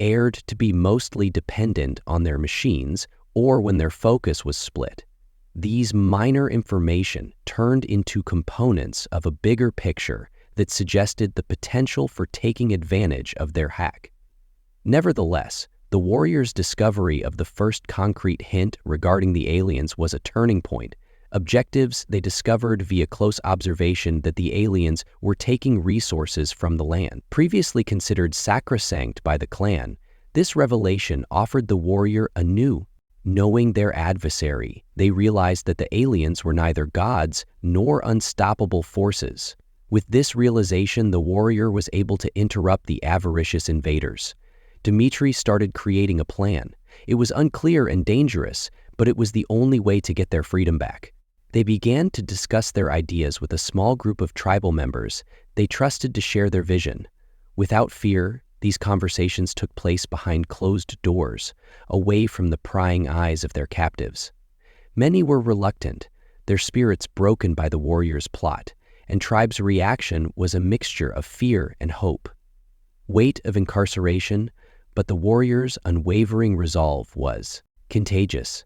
aired to be mostly dependent on their machines or when their focus was split. These minor information turned into components of a bigger picture that suggested the potential for taking advantage of their hack. Nevertheless, the warriors' discovery of the first concrete hint regarding the aliens was a turning point. Objectives they discovered via close observation that the aliens were taking resources from the land. Previously considered sacrosanct by the clan, this revelation offered the warrior a new. Knowing their adversary, they realized that the aliens were neither gods nor unstoppable forces. With this realization, the warrior was able to interrupt the avaricious invaders. Dmitri started creating a plan. It was unclear and dangerous, but it was the only way to get their freedom back. They began to discuss their ideas with a small group of tribal members they trusted to share their vision. Without fear, these conversations took place behind closed doors, away from the prying eyes of their captives. Many were reluctant, their spirits broken by the warriors' plot, and tribe's reaction was a mixture of fear and hope. Weight of incarceration, but the warriors' unwavering resolve was contagious.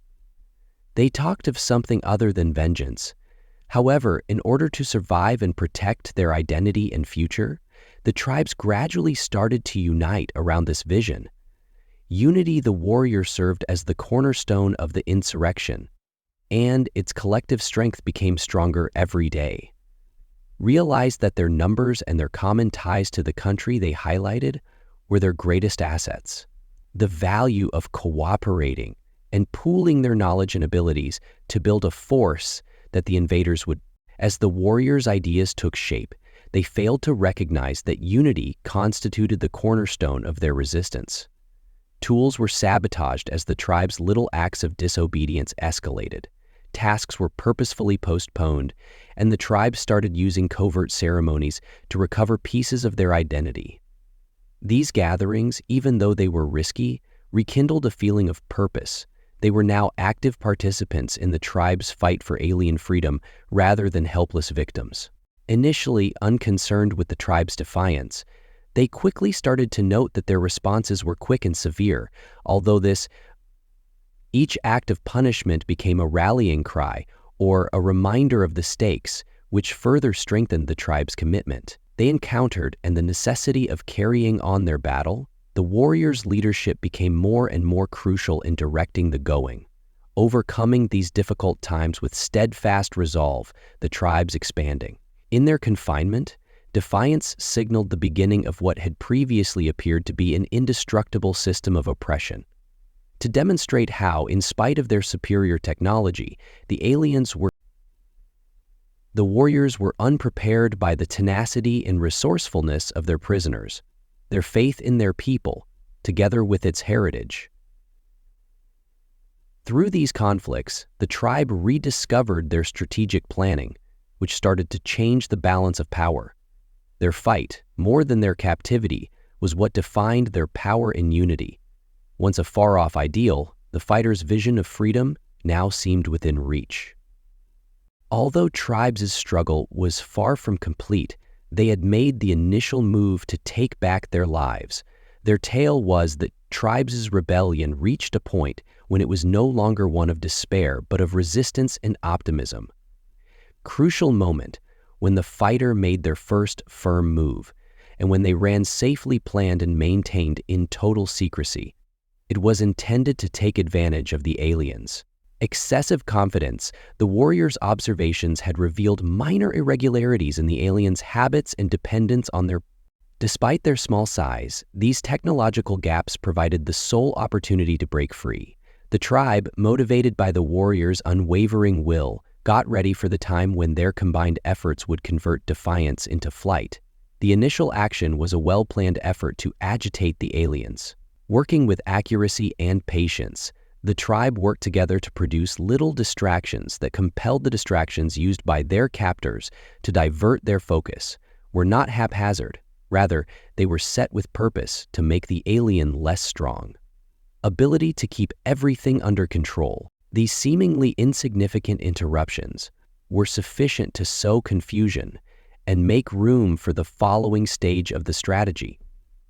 They talked of something other than vengeance. However, in order to survive and protect their identity and future, the tribes gradually started to unite around this vision. Unity, the warrior served as the cornerstone of the insurrection, and its collective strength became stronger every day. Realized that their numbers and their common ties to the country they highlighted were their greatest assets. The value of cooperating and pooling their knowledge and abilities to build a force that the invaders would. As the warriors' ideas took shape, they failed to recognize that unity constituted the cornerstone of their resistance. Tools were sabotaged as the tribe's little acts of disobedience escalated. Tasks were purposefully postponed, and the tribe started using covert ceremonies to recover pieces of their identity. These gatherings, even though they were risky, rekindled a feeling of purpose. They were now active participants in the tribe's fight for alien freedom rather than helpless victims. Initially unconcerned with the tribe's defiance, they quickly started to note that their responses were quick and severe, although each act of punishment became a rallying cry or a reminder of the stakes, which further strengthened the tribe's commitment. They encountered and the necessity of carrying on their battle. The warriors' leadership became more and more crucial in directing the going. Overcoming these difficult times with steadfast resolve, the tribes expanding. In their confinement, defiance signaled the beginning of what had previously appeared to be an indestructible system of oppression. To demonstrate how, in spite of their superior technology, the warriors were unprepared by the tenacity and resourcefulness of their prisoners, their faith in their people, together with its heritage. Through these conflicts, the tribe rediscovered their strategic planning, which started to change the balance of power. Their fight, more than their captivity, was what defined their power and unity. Once a far-off ideal, the fighters' vision of freedom now seemed within reach. Although tribes' struggle was far from complete, they had made the initial move to take back their lives. Their tale was that tribes' rebellion reached a point when it was no longer one of despair but of resistance and optimism. Crucial moment when the fighter made their first firm move, and when they ran safely planned and maintained in total secrecy. It was intended to take advantage of the aliens. Excessive confidence, the warriors' observations had revealed minor irregularities in the aliens' habits and dependence on their. Despite their small size, these technological gaps provided the sole opportunity to break free. The tribe, motivated by the warriors' unwavering will, got ready for the time when their combined efforts would convert defiance into flight. The initial action was a well-planned effort to agitate the aliens. Working with accuracy and patience, the tribe worked together to produce little distractions that compelled the distractions used by their captors to divert their focus. Were not haphazard. Rather, they were set with purpose to make the alien less strong. Ability to keep everything under control. These seemingly insignificant interruptions were sufficient to sow confusion and make room for the following stage of the strategy.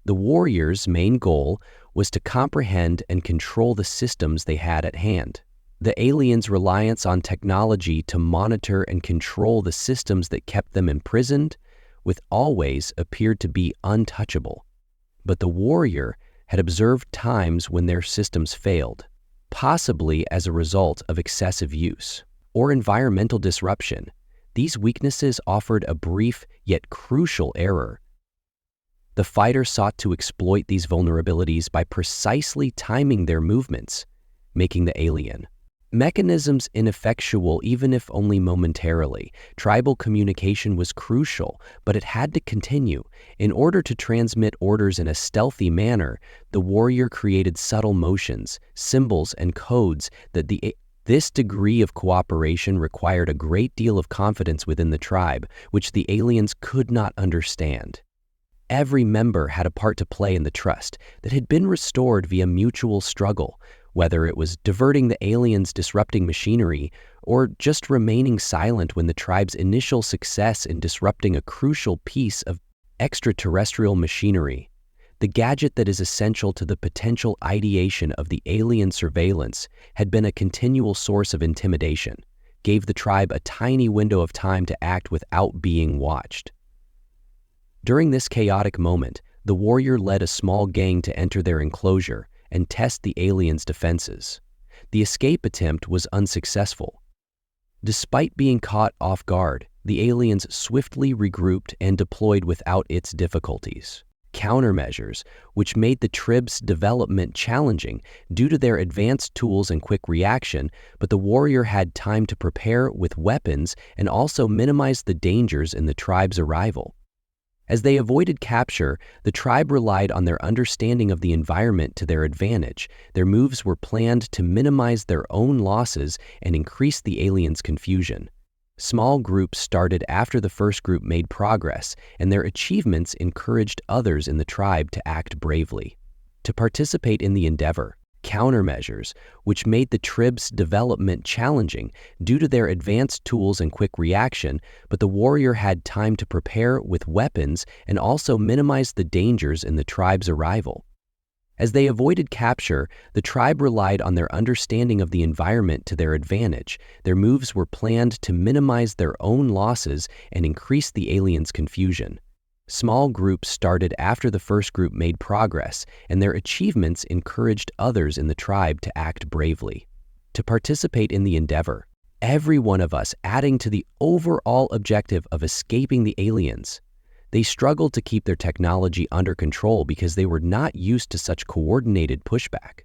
The warriors' main goal was to comprehend and control the systems they had at hand. The aliens' reliance on technology to monitor and control the systems that kept them imprisoned with always appeared to be untouchable. But the warrior had observed times when their systems failed, possibly as a result of excessive use or environmental disruption. These weaknesses offered a brief yet crucial error. The fighter sought to exploit these vulnerabilities by precisely timing their movements, making the alien mechanisms ineffectual even if only momentarily. Tribal communication was crucial, but it had to continue. In order to transmit orders in a stealthy manner, the warrior created subtle motions, symbols, and codes that this degree of cooperation required a great deal of confidence within the tribe, which the aliens could not understand. Every member had a part to play in the trust that had been restored via mutual struggle, whether it was diverting the aliens' disrupting machinery or just remaining silent when the tribe's initial success in disrupting a crucial piece of extraterrestrial machinery. The gadget that is essential to the potential ideation of the alien surveillance had been a continual source of intimidation, gave the tribe a tiny window of time to act without being watched. During this chaotic moment, the warrior led a small gang to enter their enclosure and test the aliens' defenses. The escape attempt was unsuccessful. Despite being caught off guard, the aliens swiftly regrouped and deployed without its difficulties. Countermeasures, which made the tribe's development challenging due to their advanced tools and quick reaction, but the warrior had time to prepare with weapons and also minimize the dangers in the tribe's arrival. As they avoided capture, the tribe relied on their understanding of the environment to their advantage. Their moves were planned to minimize their own losses and increase the aliens' confusion. Small groups started after the first group made progress, and their achievements encouraged others in the tribe to act bravely. To participate in the endeavor, countermeasures, which made the tribe's development challenging due to their advanced tools and quick reaction, but the warrior had time to prepare with weapons and also minimize the dangers in the tribe's arrival. As they avoided capture, the tribe relied on their understanding of the environment to their advantage. Their moves were planned to minimize their own losses and increase the aliens' confusion. Small groups started after the first group made progress, and their achievements encouraged others in the tribe to act bravely. To participate in the endeavor, every one of us adding to the overall objective of escaping the aliens. They struggled to keep their technology under control because they were not used to such coordinated pushback.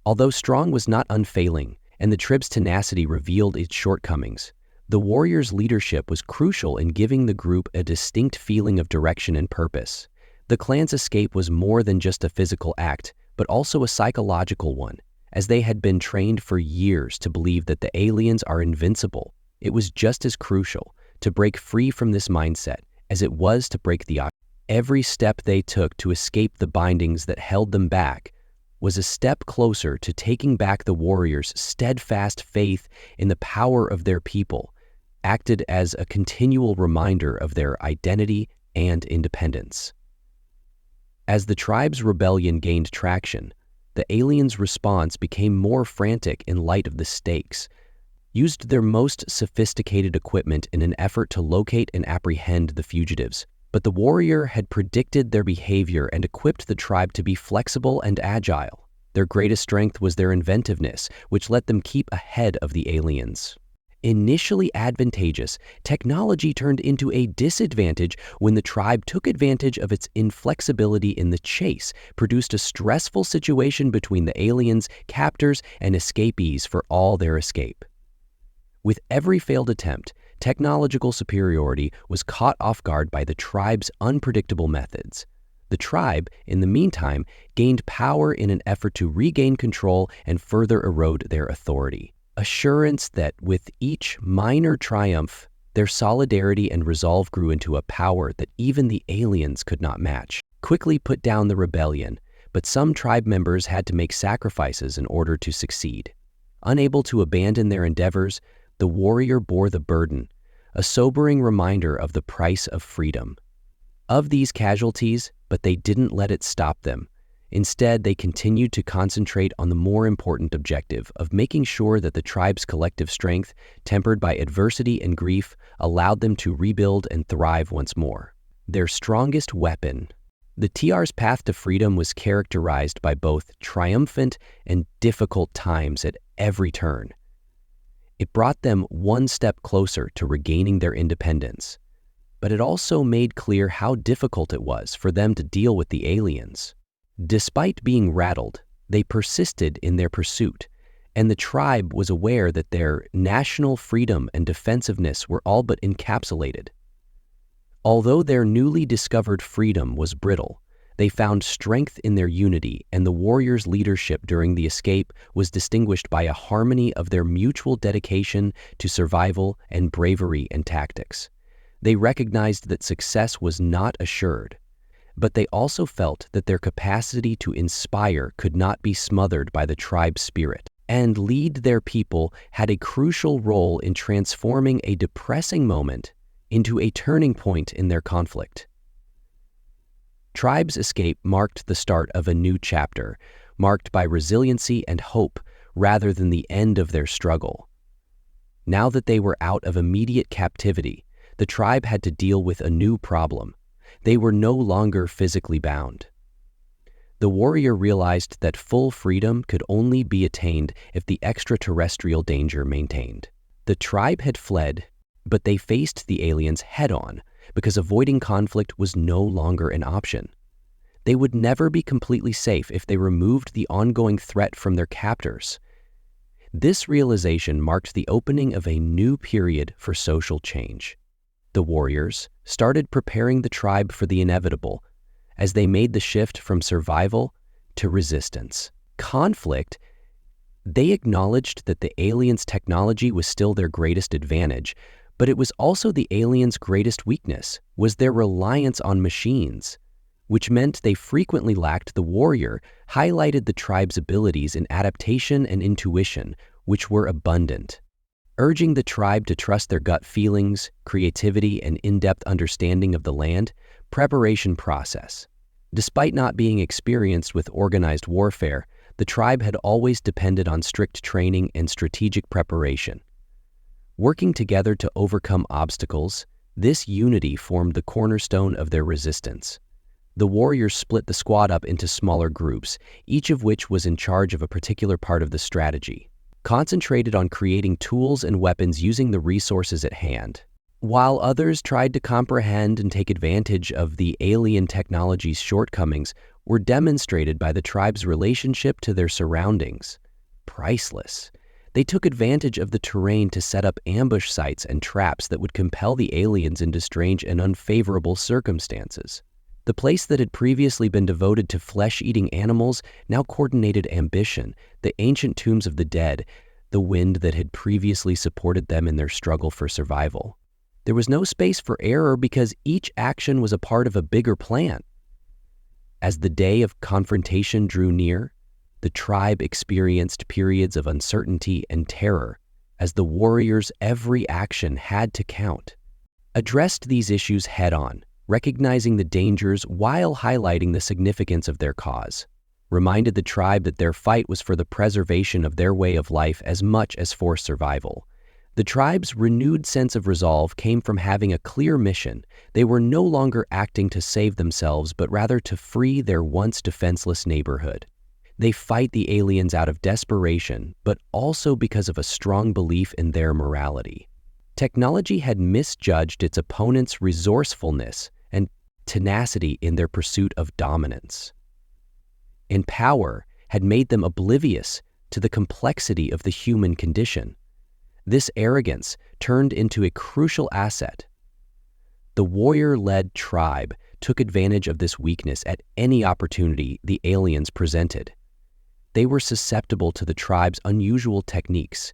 Although Strong was not unfailing, and the tribe's tenacity revealed its shortcomings, the warrior's leadership was crucial in giving the group a distinct feeling of direction and purpose. The clan's escape was more than just a physical act, but also a psychological one, as they had been trained for years to believe that the aliens are invincible. It was just as crucial to break free from this mindset as it was to break the occupation. Every step they took to escape the bindings that held them back was a step closer to taking back the warriors' steadfast faith in the power of their people, acted as a continual reminder of their identity and independence. As the tribe's rebellion gained traction, the aliens' response became more frantic in light of the stakes, used their most sophisticated equipment in an effort to locate and apprehend the fugitives. But the warrior had predicted their behavior and equipped the tribe to be flexible and agile. Their greatest strength was their inventiveness, which let them keep ahead of the aliens. Initially advantageous, technology turned into a disadvantage when the tribe took advantage of its inflexibility in the chase, produced a stressful situation between the aliens, captors, and escapees for all their escape. With every failed attempt, technological superiority was caught off guard by the tribe's unpredictable methods. The tribe, in the meantime, gained power in an effort to regain control and further erode their authority. Assurance that with each minor triumph, their solidarity and resolve grew into a power that even the aliens could not match. Quickly put down the rebellion, but some tribe members had to make sacrifices in order to succeed. Unable to abandon their endeavors, the warrior bore the burden, a sobering reminder of the price of freedom. Of these casualties, but they didn't let it stop them. Instead, they continued to concentrate on the more important objective of making sure that the tribe's collective strength, tempered by adversity and grief, allowed them to rebuild and thrive once more. Their strongest weapon. The TR's path to freedom was characterized by both triumphant and difficult times at every turn. It brought them one step closer to regaining their independence, but it also made clear how difficult it was for them to deal with the aliens. Despite being rattled, they persisted in their pursuit, and the tribe was aware that their national freedom and defensiveness were all but encapsulated. Although their newly discovered freedom was brittle, they found strength in their unity, and the warriors' leadership during the escape was distinguished by a harmony of their mutual dedication to survival and bravery and tactics. They recognized that success was not assured, but they also felt that their capacity to inspire could not be smothered by the tribe's spirit, and lead their people had a crucial role in transforming a depressing moment into a turning point in their conflict. Tribe's escape marked the start of a new chapter, marked by resiliency and hope rather than the end of their struggle. Now that they were out of immediate captivity, the tribe had to deal with a new problem. They were no longer physically bound. The warrior realized that full freedom could only be attained if the extraterrestrial danger maintained. The tribe had fled, but they faced the aliens head-on because avoiding conflict was no longer an option. They would never be completely safe if they removed the ongoing threat from their captors. This realization marked the opening of a new period for social change. The warriors started preparing the tribe for the inevitable as they made the shift from survival to resistance. Conflict. They acknowledged that the aliens' technology was still their greatest advantage, but it was also the aliens' greatest weakness, was their reliance on machines, which meant they frequently lacked the warrior, highlighted the tribe's abilities in adaptation and intuition, which were abundant. Urging the tribe to trust their gut feelings, creativity, and in-depth understanding of the land, preparation process. Despite not being experienced with organized warfare, the tribe had always depended on strict training and strategic preparation. Working together to overcome obstacles, this unity formed the cornerstone of their resistance. The warriors split the squad up into smaller groups, each of which was in charge of a particular part of the strategy, concentrated on creating tools and weapons using the resources at hand, while others tried to comprehend and take advantage of the alien technology's shortcomings, were demonstrated by the tribe's relationship to their surroundings. Priceless. They took advantage of the terrain to set up ambush sites and traps that would compel the aliens into strange and unfavorable circumstances. The place that had previously been devoted to flesh-eating animals now coordinated ambition, the ancient tombs of the dead, the wind that had previously supported them in their struggle for survival. There was no space for error because each action was a part of a bigger plan. As the day of confrontation drew near, the tribe experienced periods of uncertainty and terror as the warriors' every action had to count. Addressed these issues head-on, recognizing the dangers while highlighting the significance of their cause, reminded the tribe that their fight was for the preservation of their way of life as much as for survival. The tribe's renewed sense of resolve came from having a clear mission. They were no longer acting to save themselves, but rather to free their once defenseless neighborhood. They fight the aliens out of desperation, but also because of a strong belief in their morality. Technology had misjudged its opponents' resourcefulness and tenacity in their pursuit of dominance. And power had made them oblivious to the complexity of the human condition. This arrogance turned into a crucial asset. The warrior-led tribe took advantage of this weakness at any opportunity the aliens presented. They were susceptible to the tribe's unusual techniques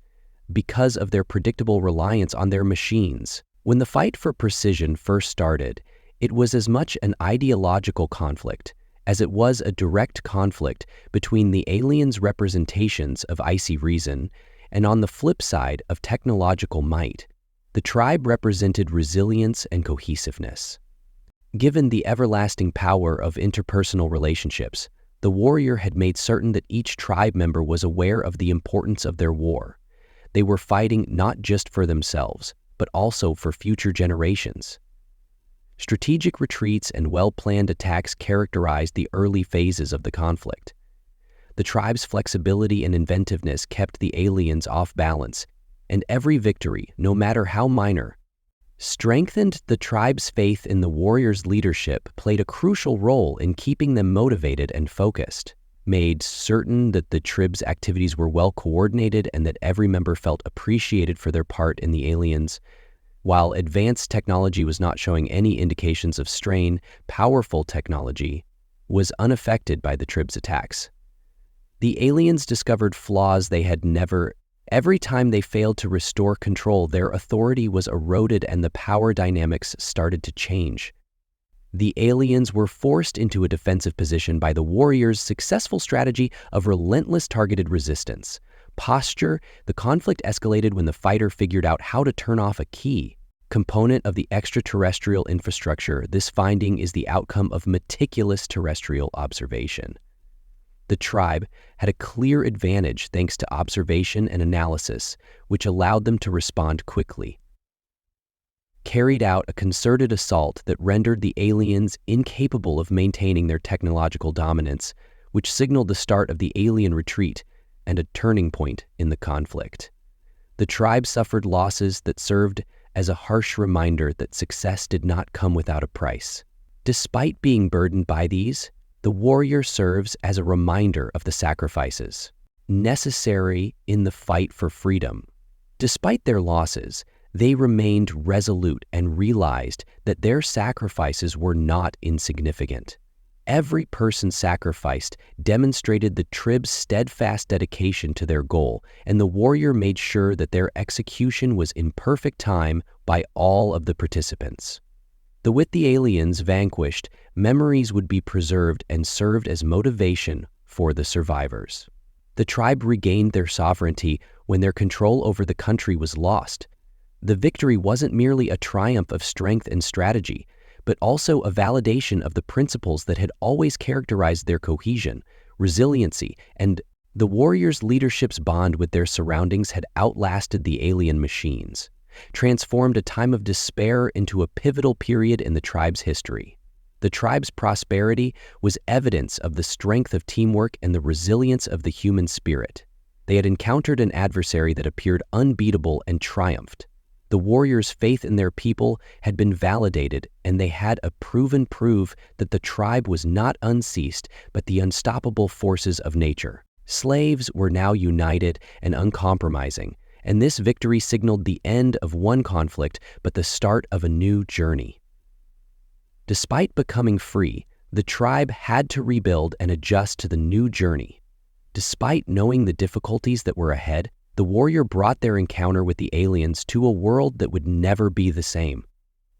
because of their predictable reliance on their machines. When the fight for precision first started, it was as much an ideological conflict as it was a direct conflict between the aliens' representations of icy reason and, on the flip side, of technological might. The tribe represented resilience and cohesiveness. Given the everlasting power of interpersonal relationships, the warrior had made certain that each tribe member was aware of the importance of their war. They were fighting not just for themselves, but also for future generations. Strategic retreats and well-planned attacks characterized the early phases of the conflict. The tribe's flexibility and inventiveness kept the aliens off balance, and every victory, no matter how minor, strengthened the tribe's faith in the warrior's leadership, played a crucial role in keeping them motivated and focused, made certain that the tribe's activities were well coordinated and that every member felt appreciated for their part in the aliens. While advanced technology was not showing any indications of strain, powerful technology was unaffected by the tribe's attacks. The aliens discovered flaws they had never. Every time they failed to restore control, their authority was eroded and the power dynamics started to change. The aliens were forced into a defensive position by the warriors' successful strategy of relentless targeted resistance. Posture, the conflict escalated when the fighter figured out how to turn off a key component of the extraterrestrial infrastructure. This finding is the outcome of meticulous terrestrial observation. The tribe had a clear advantage thanks to observation and analysis, which allowed them to respond quickly. Carried out a concerted assault that rendered the aliens incapable of maintaining their technological dominance, which signaled the start of the alien retreat and a turning point in the conflict. The tribe suffered losses that served as a harsh reminder that success did not come without a price. Despite being burdened by these, the warrior serves as a reminder of the sacrifices necessary in the fight for freedom. Despite their losses, they remained resolute and realized that their sacrifices were not insignificant. Every person sacrificed demonstrated the tribe's steadfast dedication to their goal, and the warrior made sure that their execution was in perfect time by all of the participants. With the aliens vanquished, memories would be preserved and served as motivation for the survivors. The tribe regained their sovereignty when their control over the country was lost. The victory wasn't merely a triumph of strength and strategy, but also a validation of the principles that had always characterized their cohesion, resiliency, and the warriors' leadership's bond with their surroundings had outlasted the alien machines, transformed a time of despair into a pivotal period in the tribe's history. The tribe's prosperity was evidence of the strength of teamwork and the resilience of the human spirit. They had encountered an adversary that appeared unbeatable and triumphed. The warriors' faith in their people had been validated, and they had a proven proof that the tribe was not unceased, but the unstoppable forces of nature. Slaves were now united and uncompromising, and this victory signaled the end of one conflict, but the start of a new journey. Despite becoming free, the tribe had to rebuild and adjust to the new journey. Despite knowing the difficulties that were ahead, the warrior brought their encounter with the aliens to a world that would never be the same.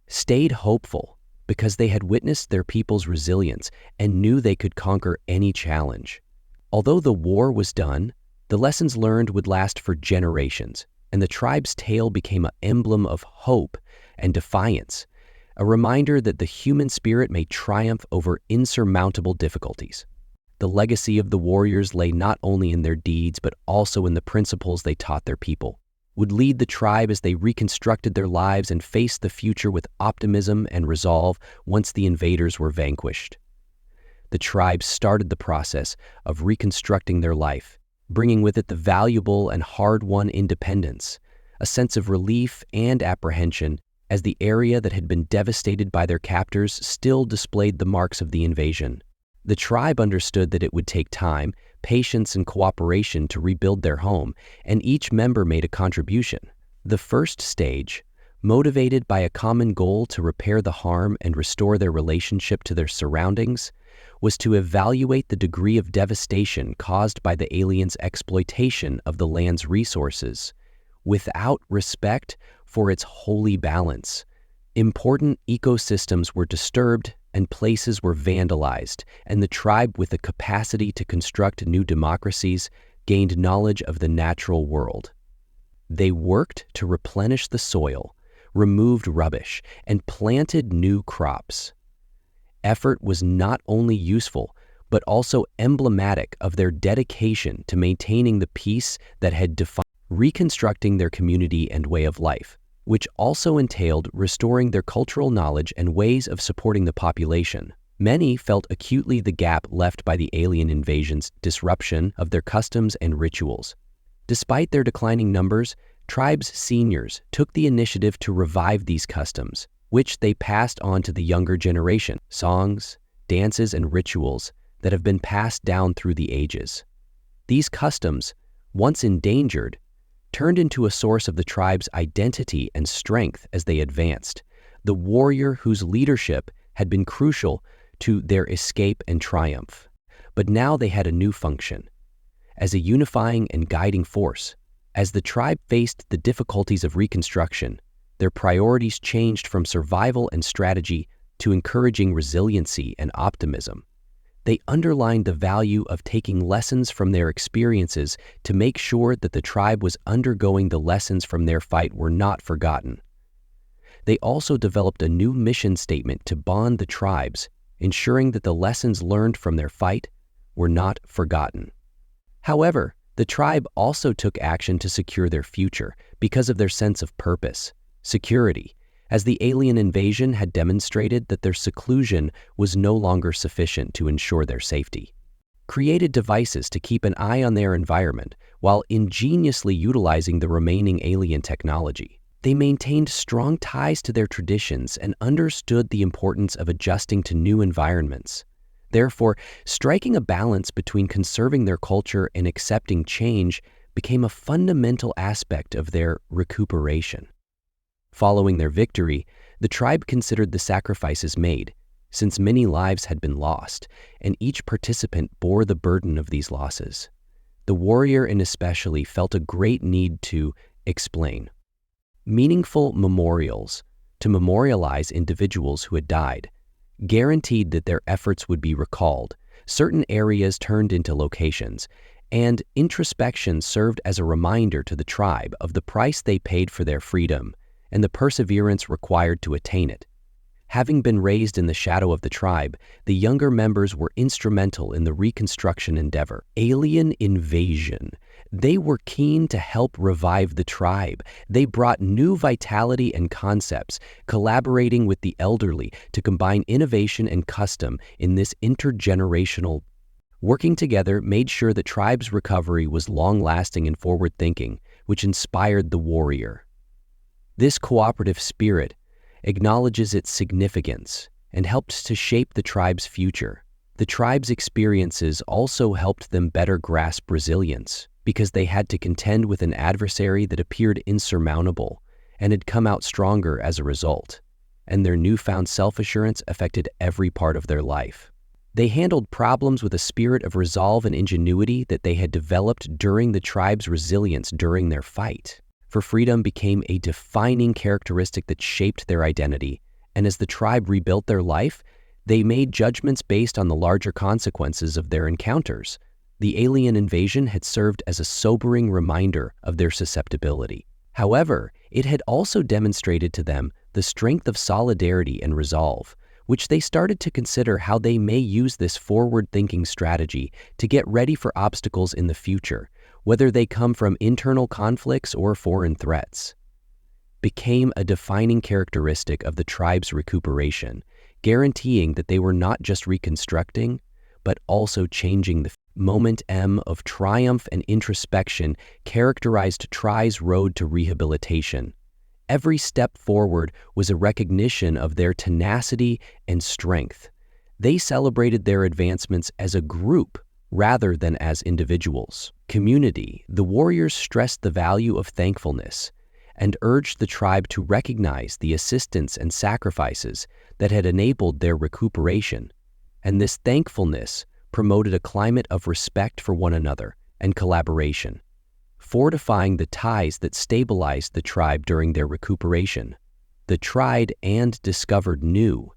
Stayed hopeful because they had witnessed their people's resilience and knew they could conquer any challenge. Although the war was done, the lessons learned would last for generations, and the tribe's tale became an emblem of hope and defiance, a reminder that the human spirit may triumph over insurmountable difficulties. The legacy of the warriors lay not only in their deeds, but also in the principles they taught their people, would lead the tribe as they reconstructed their lives and faced the future with optimism and resolve once the invaders were vanquished. The tribe started the process of reconstructing their life, bringing with it the valuable and hard-won independence, a sense of relief and apprehension as the area that had been devastated by their captors still displayed the marks of the invasion. The tribe understood that it would take time, patience, and cooperation to rebuild their home, and each member made a contribution. The first stage, motivated by a common goal to repair the harm and restore their relationship to their surroundings, was to evaluate the degree of devastation caused by the aliens' exploitation of the land's resources, without respect for its holy balance. Important ecosystems were disturbed and places were vandalized, and the tribe, with the capacity to construct new democracies, gained knowledge of the natural world. They worked to replenish the soil, removed rubbish, and planted new crops. effort was not only useful, but also emblematic of their dedication to maintaining the peace that had defined reconstructing their community and way of life, which also entailed restoring their cultural knowledge and ways of supporting the population. Many felt acutely the gap left by the alien invasion's disruption of their customs and rituals. Despite their declining numbers, tribes' seniors took the initiative to revive these customs, which they passed on to the younger generation, songs, dances, and rituals that have been passed down through the ages. These customs, once endangered, turned into a source of the tribe's identity and strength as they advanced, the warrior whose leadership had been crucial to their escape and triumph. But now they had a new function, as a unifying and guiding force. As the tribe faced the difficulties of reconstruction, their priorities changed from survival and strategy to encouraging resiliency and optimism. They underlined the value of taking lessons from their experiences to make sure that the tribe was undergoing the lessons from their fight were not forgotten. They also developed a new mission statement to bond the tribes, ensuring that the lessons learned from their fight were not forgotten. However, the tribe also took action to secure their future because of their sense of purpose, security, as the alien invasion had demonstrated that their seclusion was no longer sufficient to ensure their safety. Created devices to keep an eye on their environment while ingeniously utilizing the remaining alien technology. They maintained strong ties to their traditions and understood the importance of adjusting to new environments. Therefore, striking a balance between conserving their culture and accepting change became a fundamental aspect of their recuperation. Following their victory, the tribe considered the sacrifices made, since many lives had been lost, and each participant bore the burden of these losses. The warrior and especially felt a great need to explain. Meaningful memorials, to memorialize individuals who had died, guaranteed that their efforts would be recalled, certain areas turned into locations, and introspection served as a reminder to the tribe of the price they paid for their freedom and the perseverance required to attain it. Having been raised in the shadow of the tribe, the younger members were instrumental in the reconstruction endeavor. Alien invasion. They were keen to help revive the tribe. They brought new vitality and concepts, collaborating with the elderly to combine innovation and custom in this intergenerational. Working together made sure the tribe's recovery was long-lasting and forward-thinking, which inspired the warrior. This cooperative spirit acknowledges its significance and helped to shape the tribe's future. The tribe's experiences also helped them better grasp resilience, because they had to contend with an adversary that appeared insurmountable and had come out stronger as a result, and their newfound self-assurance affected every part of their life. They handled problems with a spirit of resolve and ingenuity that they had developed during the tribe's resilience during their fight. For freedom became a defining characteristic that shaped their identity, and as the tribe rebuilt their life, they made judgments based on the larger consequences of their encounters. The alien invasion had served as a sobering reminder of their susceptibility. However, it had also demonstrated to them the strength of solidarity and resolve, which they started to consider how they may use this forward-thinking strategy to get ready for obstacles in the future, whether they come from internal conflicts or foreign threats. Became a defining characteristic of the tribe's recuperation, guaranteeing that they were not just reconstructing, but also changing the momentum of triumph and introspection characterized Tri's road to rehabilitation. Every step forward was a recognition of their tenacity and strength. They celebrated their advancements as a group rather than as individuals. Community. The warriors stressed the value of thankfulness and urged the tribe to recognize the assistance and sacrifices that had enabled their recuperation, and this thankfulness promoted a climate of respect for one another and collaboration, fortifying the ties that stabilized the tribe during their recuperation. The tried and discovered new.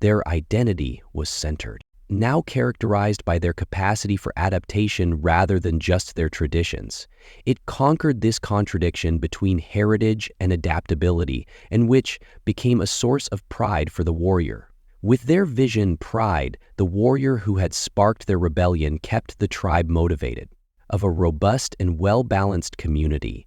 Their identity was centered, now characterized by their capacity for adaptation rather than just their traditions. It conquered this contradiction between heritage and adaptability, and which became a source of pride for the warrior. With their vision pride, the warrior who had sparked their rebellion kept the tribe motivated, of a robust and well-balanced community,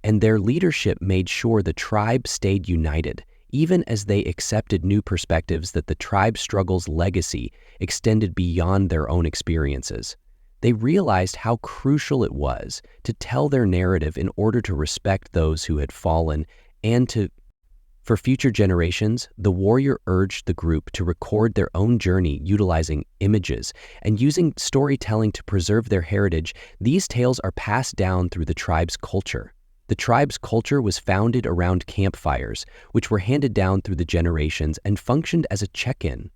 and their leadership made sure the tribe stayed united, even as they accepted new perspectives that the tribe's struggle's legacy extended beyond their own experiences. They realized how crucial it was to tell their narrative in order to respect those who had fallen and for future generations, the warrior urged the group to record their own journey utilizing images and using storytelling to preserve their heritage. These tales are passed down through the tribe's culture. The tribe's culture was founded around campfires, which were handed down through the generations and functioned as a check-in.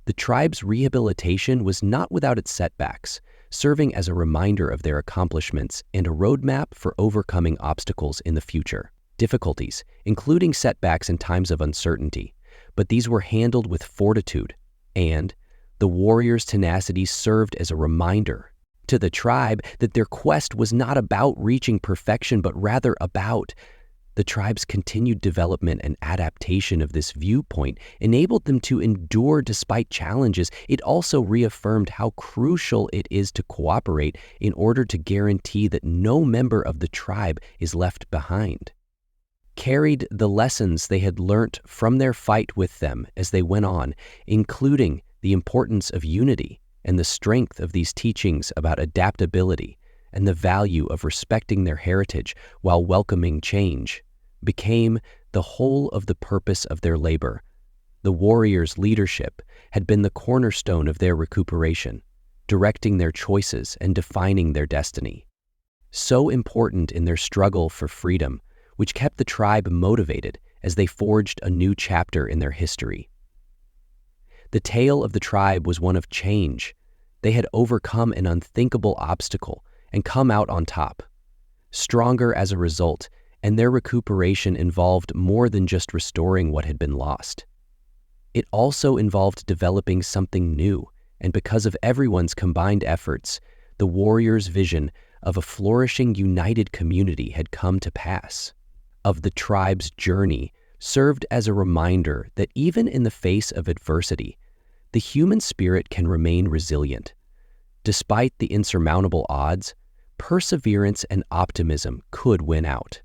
The tribe's rehabilitation was not without its setbacks, serving as a reminder of their accomplishments and a roadmap for overcoming obstacles in the future. Difficulties, including setbacks in times of uncertainty, but these were handled with fortitude, and the warriors' tenacity served as a reminder to the tribe that their quest was not about reaching perfection, but rather about the tribe's continued development and adaptation of this viewpoint enabled them to endure despite challenges. It also reaffirmed how crucial it is to cooperate in order to guarantee that no member of the tribe is left behind. Carried the lessons they had learnt from their fight with them as they went on, including the importance of unity and the strength of these teachings about adaptability and the value of respecting their heritage while welcoming change, became the whole of the purpose of their labor. The warriors' leadership had been the cornerstone of their recuperation, directing their choices and defining their destiny. So important in their struggle for freedom, which kept the tribe motivated as they forged a new chapter in their history. The tale of the tribe was one of change. They had overcome an unthinkable obstacle and come out on top, stronger as a result, and their recuperation involved more than just restoring what had been lost. It also involved developing something new, and because of everyone's combined efforts, the warriors' vision of a flourishing, united community had come to pass. Of the tribe's journey served as a reminder that even in the face of adversity, the human spirit can remain resilient. Despite the insurmountable odds, perseverance and optimism could win out.